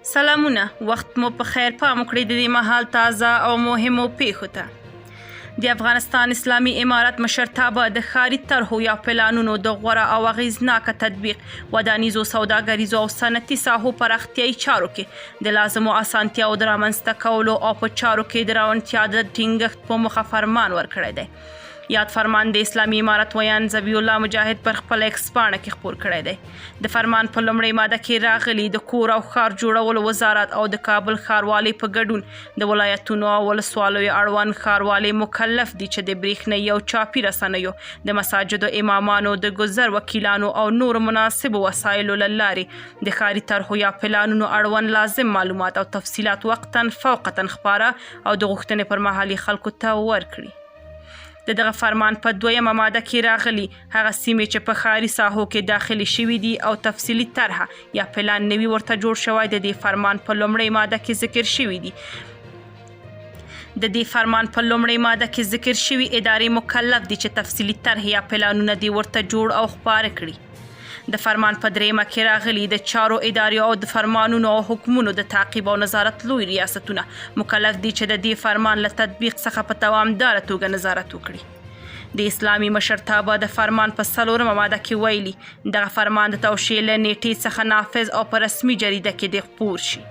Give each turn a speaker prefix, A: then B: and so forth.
A: سلامونه، وخت مو په خیر. پام وکړئ د دې مهال تازه او مهمو پیښو ته. د افغانستان اسلامي امارت مشرتابه د ښاري طرحو یا پلانونو د غوره او اغیزناکه تطبیق، ودانیزو، سوداګریزو او صنعتي ساحو پراختیایي چارو کې د لازمو اسانتیاو د رامنځته کولو او په چارو کې د روڼتیا د ټینګښت په موخه فرمان ورکړی دی. یاد فرمان د اسلامي امارت ویان ذبیح الله مجاهد پر خپل ایکس پاڼه کې خپور کړی دی. د فرمان په لومړۍ ماده کې راغلي د کور او ښار جوړولو وزارت او د کابل ښاروالۍ په ګډون د ولایتونو او ولسوالیو اړوند ښاروالۍ مکلف دي چې د برېښنایي او چاپي رسنیو، د مساجدو امامانو، د ګذر وکیلانو او نورو مناسبو وسایلو له لارې د ښاري طرحو یا پلانونو اړوند لازم معلومات او تفصیلات وقتاً فوقتاً خپاره او د غوښتنې پر مهال خلکو ته ورکړي. د دغه فرمان په دویمه ماده کې راغلي هغه سیمې چې په ښاري ساحو کې داخلي شوي دي او تفصیلي طرحه یا پلان نوي ورته جوړ شوی د دې فرمان په لومړۍ ماده کې ذکر شوي دي. د دې فرمان په لومړۍ ماده کې ذکر شوي ادارې مکلف دي چې تفصیلي طرح یا پلانونه دې ورته جوړ او خپاره کړي. د فرمان په دریمه کې راغلي د چارو ادارې او د فرمانونو او حکمونو د تعقیب او نظارت لوی ریاستونه مکلف دي چې د دې فرمان له تطبیق څخه په دوامداره توګه نظارت وکړي. د اسلامي مشرتابه د فرمان په 4مه ماده کې ویلي دغه فرمان د توشیح له نیټې څخه نافذ او په رسمي جریده کې دې خپور شي.